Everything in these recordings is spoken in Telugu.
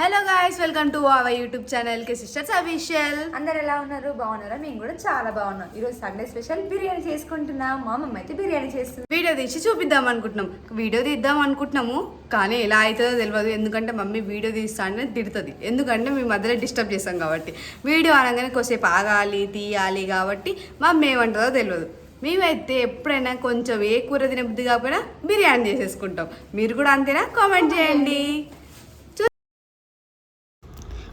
Hello guys, welcome to our YouTube channel కి సిస్టర్స్ అఫీషియల్. అందరు ఎలా ఉన్నారు? బాగున్నారా? మేము కూడా చాలా బాగున్నాం. ఈరోజు సండే స్పెషల్ బిర్యానీ చేసుకుంటున్నాం. మా మమ్మ అయితే బిర్యానీ చేస్తుంది. వీడియో తీసి చూపిద్దాం అనుకుంటున్నాము కానీ ఎలా అవుతుందో తెలియదు. ఎందుకంటే మమ్మీ వీడియో తీస్తానే తిడుతుంది. ఎందుకంటే మేము మధ్యలో డిస్టర్బ్ చేస్తాం కాబట్టి. వీడియో అనగానే కొద్దిసేపు ఆగాలి తీయాలి కాబట్టి మమ్మీ ఏమంటుందో తెలియదు. మేమైతే ఎప్పుడైనా కొంచెం ఏ కూర తినబుద్ధి కాకపోయినా బిర్యానీ చేసేసుకుంటాం. మీరు కూడా అంతేనా? కామెంట్ చేయండి.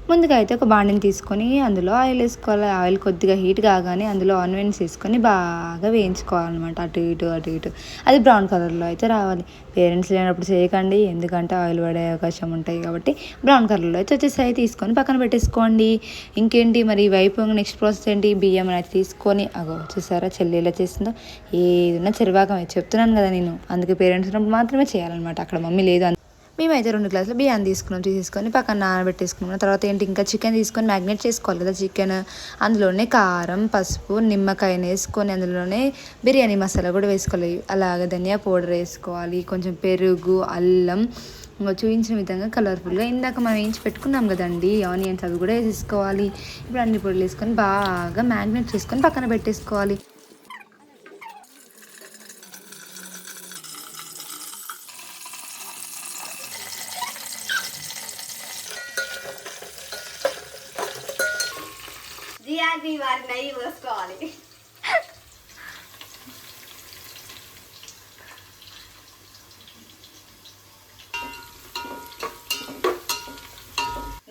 ముందుగా అయితే ఒక బాండిని తీసుకొని అందులో ఆయిల్ వేసుకోవాలి. ఆయిల్ కొద్దిగా హీట్ కాగానే అందులో ఆనియన్స్ వేసుకొని బాగా వేయించుకోవాలన్నమాట. అటు ఇటు అది బ్రౌన్ కలర్లో అయితే రావాలి. పేరెంట్స్ లేనప్పుడు చేయకండి, ఎందుకంటే ఆయిల్ పడే అవకాశం ఉంటాయి కాబట్టి. బ్రౌన్ కలర్లో అయితే వచ్చేసాయి. తీసుకొని పక్కన పెట్టేసుకోండి. ఇంకేంటి మరి వైపు నెక్స్ట్ ప్రాసెస్ ఏంటి? బియ్యం అయితే తీసుకొని వచ్చేసారా చెల్లి ఎలా చేస్తుందో. ఏదైనా చెరువాకమే చెప్తున్నాను కదా నేను. అందుకే పేరెంట్స్ ఉన్నప్పుడు మాత్రమే చేయాలన్నమాట. అక్కడ మమ్మీ లేదు. మేమైతే 2 గ్లాసులు బియ్యాన్ని తీసేసుకొని పక్కన నానబెట్టేసుకున్నాం. తర్వాత ఏంటి, ఇంకా చికెన్ తీసుకొని మ్యాగ్నేట్ చేసుకోవాలి కదా. చికెన్ అందులోనే కారం, పసుపు, నిమ్మకాయ వేసుకొని అందులోనే బిర్యానీ మసాలా కూడా వేసుకోవాలి. అలాగే ధనియా పౌడర్ వేసుకోవాలి, కొంచెం పెరుగు, అల్లం, చూపించిన విధంగా కలర్ఫుల్గా ఇందాక మనం వేయించి పెట్టుకున్నాం కదండి ఆనియన్స్, అవి కూడా వేసేసుకోవాలి. ఇప్పుడు అన్ని పొడులు వేసుకొని బాగా మ్యాగ్నేట్ చేసుకొని పక్కన పెట్టేసుకోవాలి. వారి నెయ్యి పోసుకోవాలి.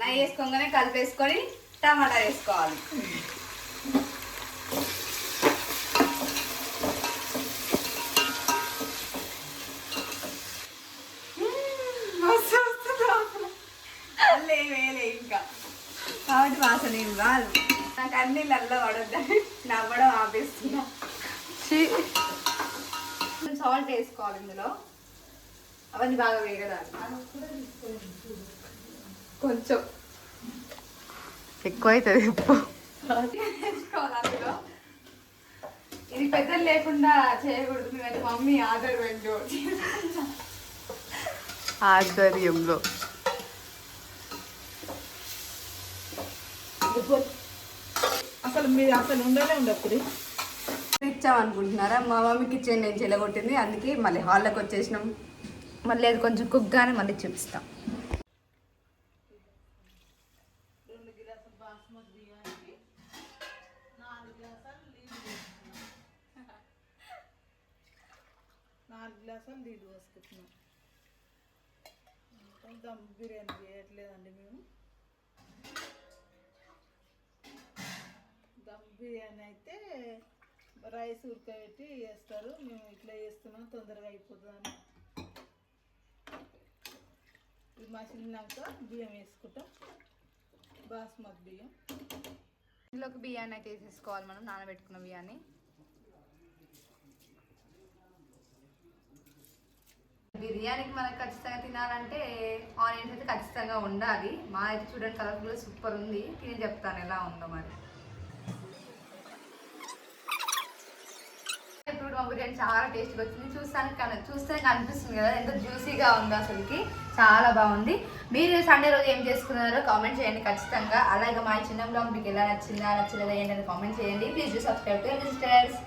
నెయ్యి వేసుకోగానే కలిపేసుకొని టమాటా వేసుకోవాలి. వేలే ఇంకా కాబట్టి వాసన ఏం రాదు. నాకు అన్ని నల్ల పడొద్దని నవ్వడం ఆపేస్తున్నా. సాల్ట్ వేసుకోవాలి ఇందులో. అవన్నీ బాగా వేగదాలి. కొంచెం ఎక్కువ అవుతుంది ఉప్పు వేసుకోవాలి అందులో. ఇది పెద్దలు లేకుండా చేయకూడదు. మేమైతే మమ్మీ ఆధ్వర్యంలో అసలు మీరు అసలు ఉండప్పుడు ఇచ్చామనుకుంటున్నారా? మా మమ్మీ కిచెన్ నేను చెలగొట్టింది, అందుకే మళ్ళీ హాల్లోకి వచ్చేసినాం. మళ్ళీ అది కొంచెం కుక్గానే మళ్ళీ చూపిస్తాం. 2 గ్లాసులు బాస్మతి బియ్యానికి 4 గ్లాసులు నీళ్ళు పోసుకున్నాం. 4 గ్లాసులు నీళ్ళు పోసుకుంటున్నాం. దమ్ బిర్యానీ చేయట్లేదండి మేము. దమ్ బిర్యానీ అయితే రైస్ ఉడకబెట్టి వేస్తారు. మేము ఇట్లా వేస్తున్నాం, తొందరగా అయిపోతుందని. ఇది మసిలినాక బియ్యం వేసుకుంటాం, బాస్మతి బియ్యం. ఇందులోకి బియ్యాన్ని అయితే వేసేసుకోవాలి మనం, నానబెట్టుకున్న బియ్యాన్ని. బిర్యానీకి మనకు ఖచ్చితంగా తినాలంటే ఆనియన్స్ అయితే ఖచ్చితంగా ఉండాలి. మా అయితే చూడండి కలర్ఫుల్ సూపర్ ఉంది. తిని చెప్తాను ఎలా ఉందో మరి. ఇప్పుడు మా బిర్యానీ చాలా టేస్ట్గా వచ్చింది. చూస్తే కనిపిస్తుంది కదా ఎంత జ్యూసీగా ఉందో. అసలుకి చాలా బాగుంది. మీరు సండే రోజు ఏం చేసుకున్నారో కామెంట్ చేయండి ఖచ్చితంగా. అలాగే మా చిన్న బ్లాగ్ మీకు ఎలా నచ్చిందా నచ్చలేదా ఏంటని కామెంట్ చేయండి. Please subscribe to sisters.